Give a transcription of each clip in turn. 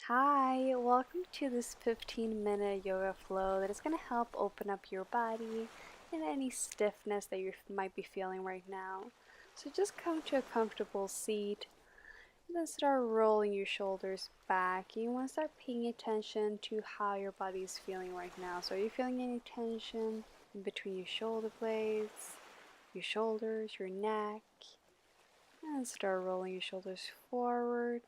Hi, welcome to this 15-minute yoga flow that is going to help open up your body and any stiffness that you might be feeling right now. So just come to a comfortable seat and then start rolling your shoulders back. You want to start paying attention to how your body is feeling right now. So are you feeling any tension in between your shoulder blades, your shoulders, your neck? And start rolling your shoulders forward.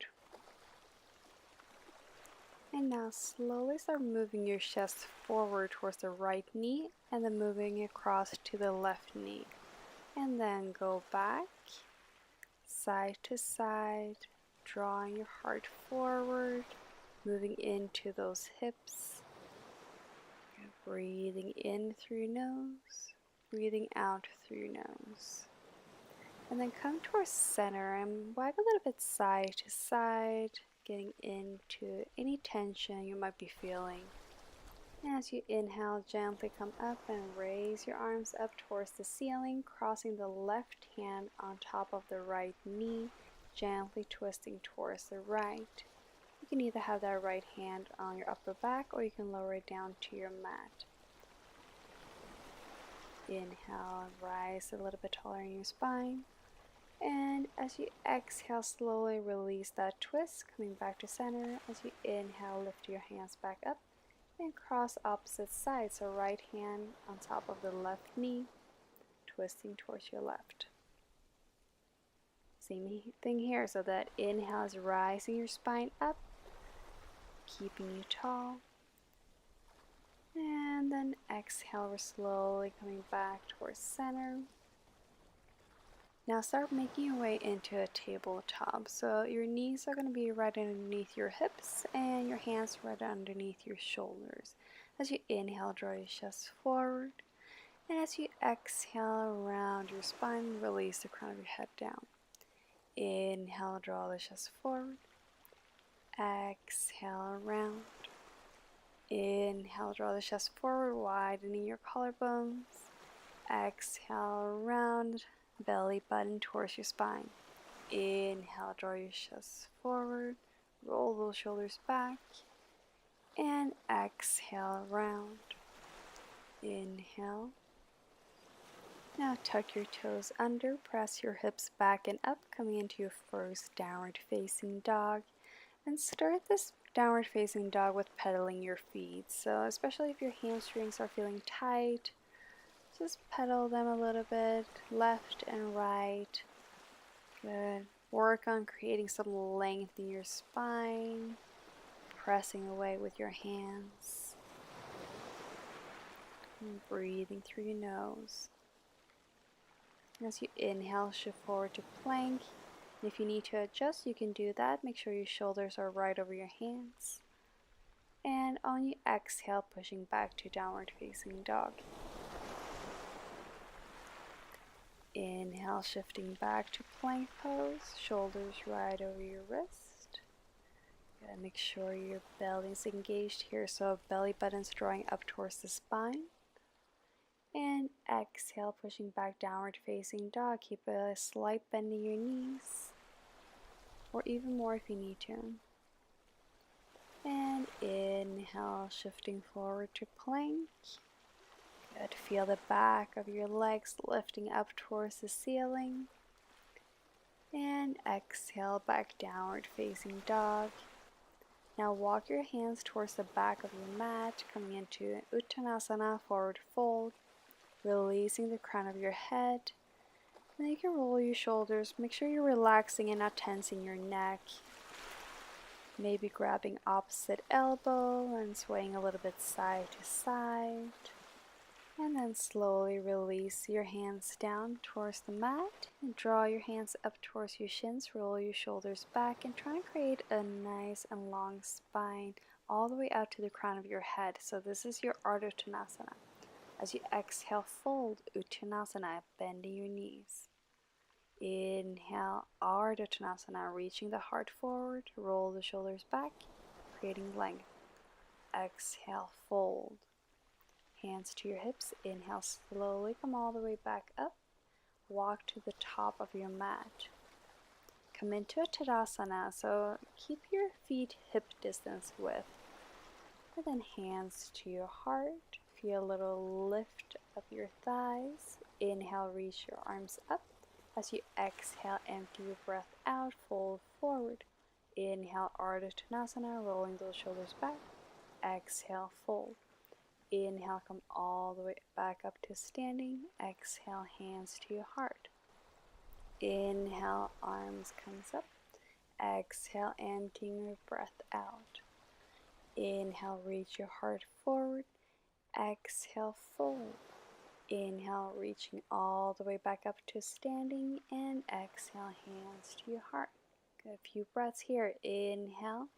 And now slowly start moving your chest forward towards the right knee and then moving across to the left knee. And then go back, side to side, drawing your heart forward, moving into those hips. And breathing in through your nose, breathing out through your nose. And then come towards center and wag a little bit side to side, getting into any tension you might be feeling. And as you inhale, gently come up and raise your arms up towards the ceiling, crossing the left hand on top of the right knee, gently twisting towards the right. You can either have that right hand on your upper back or you can lower it down to your mat. Inhale, rise a little bit taller in your spine. And as you exhale, slowly release that twist, coming back to center. As you inhale, lift your hands back up and cross opposite sides. So right hand on top of the left knee, twisting towards your left. Same thing here. So that inhale is rising your spine up, keeping you tall. And then exhale, we're slowly coming back towards center. Now start making your way into a tabletop. So your knees are going to be right underneath your hips and your hands right underneath your shoulders. As you inhale, draw your chest forward. And as you exhale, round your spine, release the crown of your head down. Inhale, draw the chest forward. Exhale, round. Inhale, draw the chest forward, widening your collarbones. Exhale, round. Belly button towards your spine. Inhale, draw your chest forward, roll those shoulders back, and exhale, round. Inhale. Now tuck your toes under, press your hips back and up, coming into your first downward facing dog. And start this downward facing dog with pedaling your feet. So especially if your hamstrings are feeling tight, just pedal them a little bit, left and right. Good. Work on creating some length in your spine, pressing away with your hands. And breathing through your nose. As you inhale, shift forward to plank. And if you need to adjust, you can do that. Make sure your shoulders are right over your hands. And on your exhale, pushing back to downward facing dog. Inhale, shifting back to plank pose, shoulders right over your wrist. Gotta make sure your belly is engaged here, so belly button's drawing up towards the spine. And exhale, pushing back downward facing dog. Keep a slight bend in your knees, or even more if you need to. And inhale, shifting forward to plank. Good. Feel the back of your legs lifting up towards the ceiling. And exhale, back downward facing dog. Now walk your hands towards the back of your mat, coming into Uttanasana, forward fold, releasing the crown of your head. And then you can roll your shoulders. Make sure you're relaxing and not tensing your neck. Maybe grabbing opposite elbow and swaying a little bit side to side. And then slowly release your hands down towards the mat and draw your hands up towards your shins. Roll your shoulders back and try and create a nice and long spine all the way out to the crown of your head. So this is your Ardha Uttanasana. As you exhale, fold Uttanasana, bending your knees. Inhale, Ardha Uttanasana, reaching the heart forward. Roll the shoulders back, creating length. Exhale, fold. Hands to your hips. Inhale, slowly come all the way back up. Walk to the top of your mat. come into a Tadasana, so keep your feet hip distance width. And then hands to your heart. Feel a little lift of your thighs. Inhale, reach your arms up. As you exhale, empty your breath out, fold forward. Inhale, Ardha Uttanasana, rolling those shoulders back. Exhale, fold. Inhale, come all the way back up to standing. Exhale, hands to your heart. Inhale, arms comes up. Exhale, emptying your breath out. Inhale, reach your heart forward. Exhale, fold. Inhale, reaching all the way back up to standing, and exhale, hands to your heart. Good, a few breaths here. Inhale.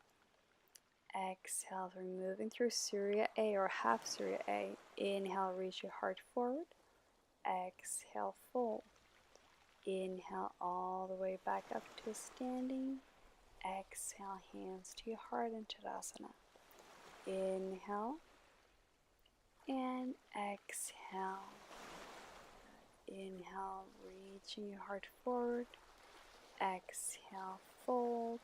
Exhale, moving through Surya A or half Surya A. Inhale, reach your heart forward. Exhale, fold. Inhale, all the way back up to standing. Exhale, hands to your heart in Tadasana. Inhale and exhale. Inhale, reaching your heart forward. Exhale, fold.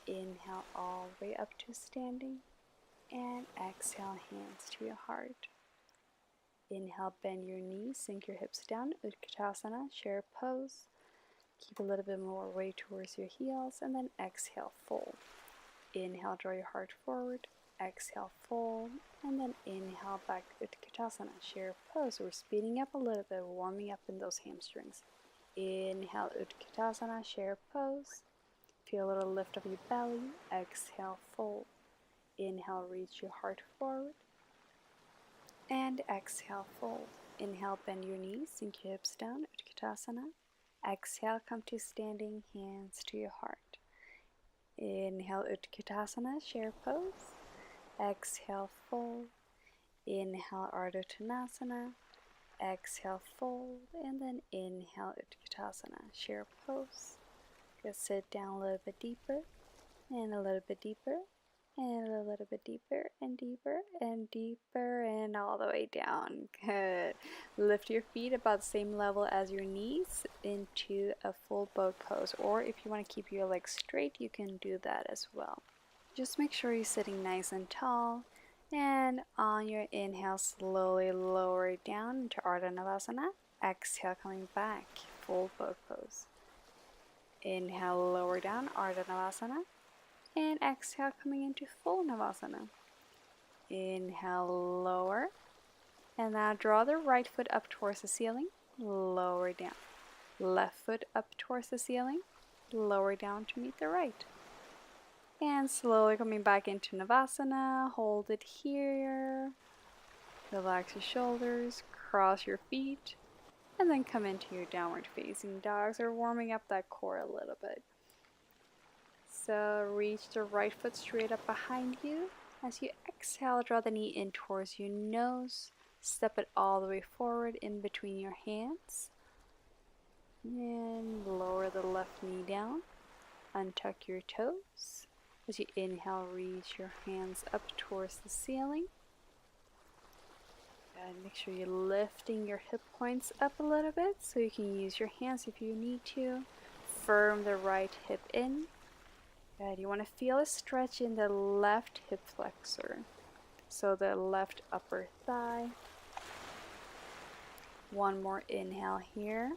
Inhale all the way up to standing. And exhale, hands to your heart. Inhale, bend your knees, sink your hips down. Utkatasana, chair pose. Keep a little bit more weight towards your heels. And then exhale, fold. Inhale, draw your heart forward. Exhale, fold. And then inhale, back Utkatasana, chair pose. We're speeding up a little bit, warming up in those hamstrings. Inhale, Utkatasana, chair pose. Feel a little lift of your belly. Exhale, fold. Inhale, reach your heart forward. And exhale, fold. Inhale, bend your knees, sink your hips down, Utkatasana. Exhale, come to standing, hands to your heart. Inhale, Utkatasana, chair pose. Exhale, fold. Inhale, Ardha Uttanasana. Exhale, fold. And then inhale, Utkatasana, chair pose. Just sit down a little bit deeper, and a little bit deeper, and a little bit deeper, and deeper, and deeper, and all the way down. Good. Lift your feet about the same level as your knees into a full boat pose. Or if you want to keep your legs straight, you can do that as well. Just make sure you're sitting nice and tall. And on your inhale, slowly lower it down into Ardha Navasana. Exhale, coming back, full boat pose. Inhale, lower down, Ardha Navasana. And exhale, coming into full Navasana. Inhale, lower. And now draw the right foot up towards the ceiling. Lower down. Left foot up towards the ceiling. Lower down to meet the right. And slowly coming back into Navasana. Hold it here. Relax your shoulders. Cross your feet. And then come into your downward facing dogs, or warming up that core a little bit. So reach the right foot straight up behind you. As you exhale, draw the knee in towards your nose. Step it all the way forward in between your hands. And lower the left knee down. Untuck your toes. As you inhale, reach your hands up towards the ceiling. And make sure you're lifting your hip points up a little bit so you can use your hands if you need to. Firm the right hip in. Good. You want to feel a stretch in the left hip flexor. So the left upper thigh. One more inhale here.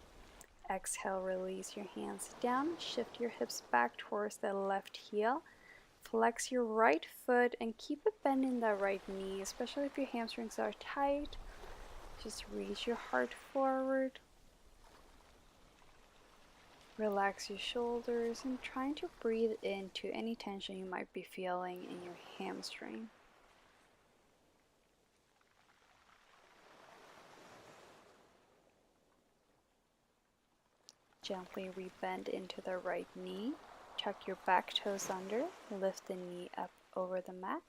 Exhale, release your hands down. Shift your hips back towards the left heel. Flex your right foot and keep it bent in the right knee, especially if your hamstrings are tight. Just reach your heart forward. Relax your shoulders and trying to breathe into any tension you might be feeling in your hamstring. Gently rebend into the right knee. Tuck your back toes under. Lift the knee up over the mat.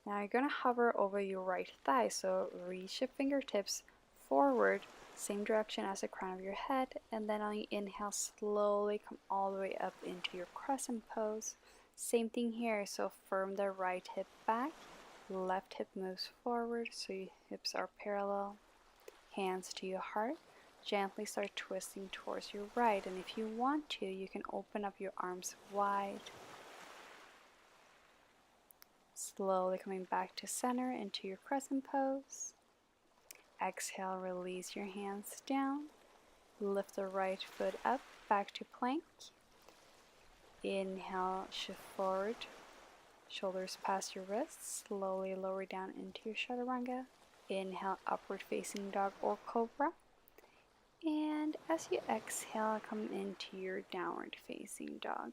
Now you're going to hover over your right thigh, so reach your fingertips forward, same direction as the crown of your head, and then on your inhale, slowly come all the way up into your crescent pose. Same thing here, so firm the right hip back, left hip moves forward so your hips are parallel. Hands to your heart. gently start twisting towards your right, and if you want to, you can open up your arms wide. Slowly coming back to center into your crescent pose. Exhale, release your hands down. Lift the right foot up, back to plank. Inhale, shift forward. Shoulders past your wrists. Slowly lower down into your chaturanga. Inhale, upward facing dog or cobra. And as you exhale, come into your downward facing dog.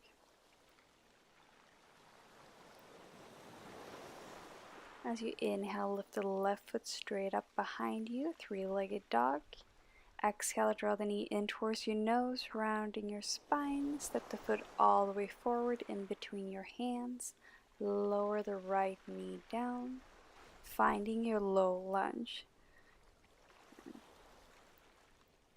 As you inhale, lift the left foot straight up behind you, three-legged dog. Exhale, draw the knee in towards your nose, rounding your spine. Step the foot all the way forward in between your hands. Lower the right knee down, finding your low lunge.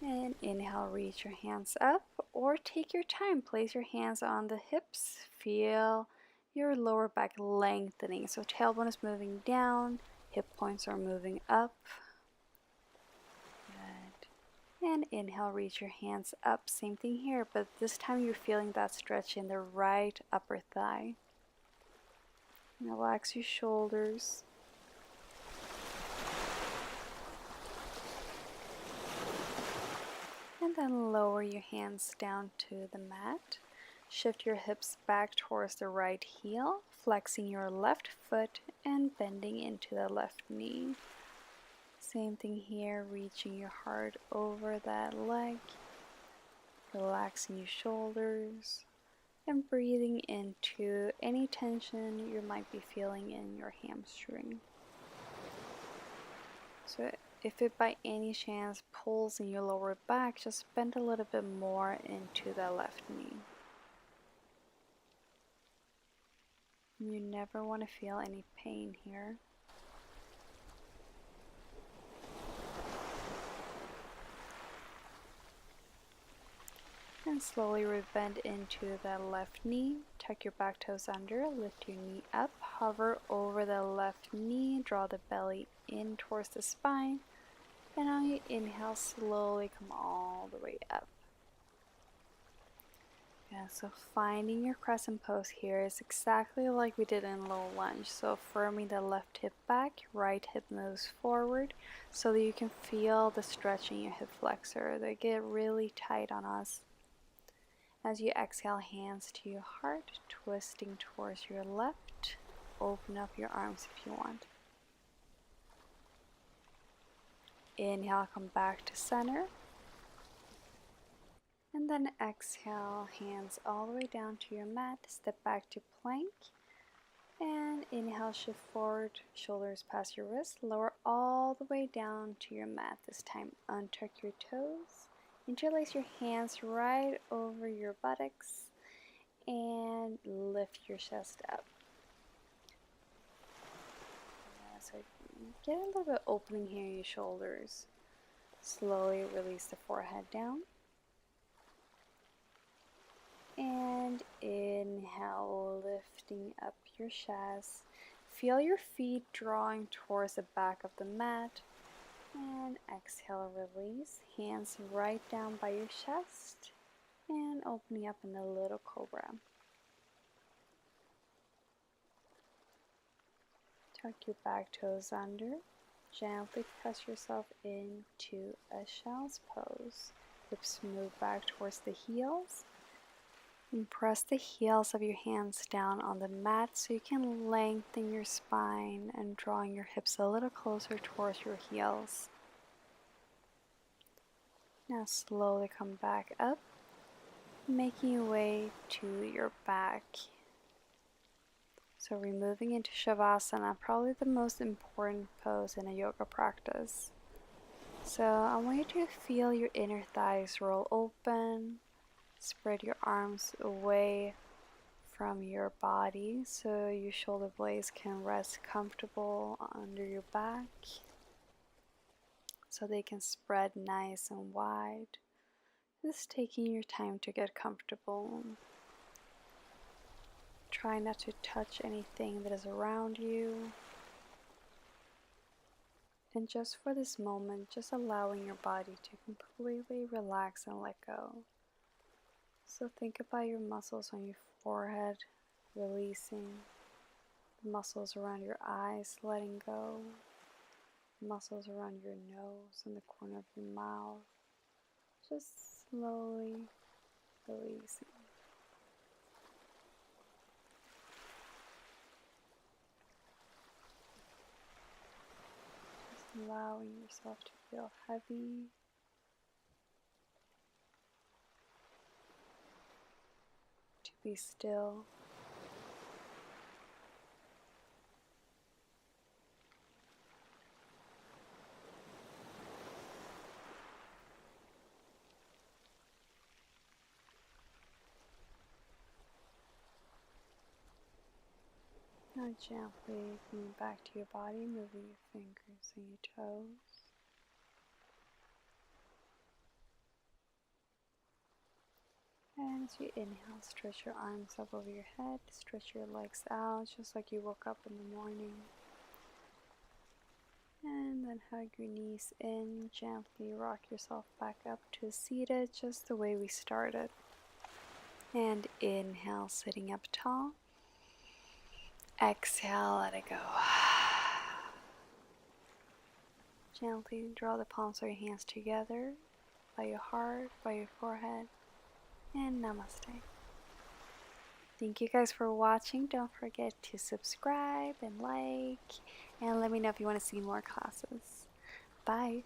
And inhale, reach your hands up, or take your time. Place your hands on the hips. Feel your lower back lengthening. So tailbone is moving down, hip points are moving up. Good. And inhale, reach your hands up. Same thing here, but this time you're feeling that stretch in the right upper thigh. Relax your shoulders. And then lower your hands down to the mat. Shift your hips back towards the right heel, flexing your left foot and bending into the left knee. Same thing here, reaching your heart over that leg, relaxing your shoulders, and breathing into any tension you might be feeling in your hamstring. So if it by any chance pulls in your lower back, just bend a little bit more into the left knee. You never want to feel any pain here. And slowly bend into the left knee. Tuck your back toes under, lift your knee up, hover over the left knee, draw the belly in towards the spine. And on your inhale, slowly come all the way up. Yeah, so finding your crescent pose here is exactly like we did in low lunge. So firming the left hip back, right hip moves forward so that you can feel the stretch in your hip flexor. They get really tight on us. As you exhale, hands to your heart, twisting towards your left. Open up your arms if you want. Inhale, come back to center. And then exhale, hands all the way down to your mat. Step back to plank. And inhale, shift forward, shoulders past your wrist. Lower all the way down to your mat. This time, untuck your toes. Interlace your hands right over your buttocks. And lift your chest up. So get a little bit opening here in your shoulders. Slowly release the forehead down. And inhale, lifting up your chest. Feel your feet drawing towards the back of the mat. And exhale, release. Hands right down by your chest. And opening up in a little cobra. Tuck your back toes under. Gently press yourself into a child's pose. Hips move back towards the heels. And press the heels of your hands down on the mat so you can lengthen your spine and drawing your hips a little closer towards your heels. Now slowly come back up, making your way to your back. So we're moving into Shavasana, probably the most important pose in a yoga practice. So I want you to feel your inner thighs roll open. Spread your arms away from your body so your shoulder blades can rest comfortable under your back. So they can spread nice and wide. Just taking your time to get comfortable. Try not to touch anything that is around you. And just for this moment, just allowing your body to completely relax and let go. So think about your muscles on your forehead releasing, the muscles around your eyes letting go, the muscles around your nose and the corner of your mouth, just slowly releasing. Just allowing yourself to feel heavy. To be still. Now gently coming back to your body, moving your fingers and your toes. And as you inhale, stretch your arms up over your head, stretch your legs out just like you woke up in the morning. And then hug your knees in, gently rock yourself back up to seated just the way we started. And inhale, sitting up tall. Exhale, let it go. Gently draw the palms of your hands together by your heart, by your forehead, and namaste. Thank you guys for watching. Don't forget to subscribe and like, and let me know if you want to see more classes. Bye.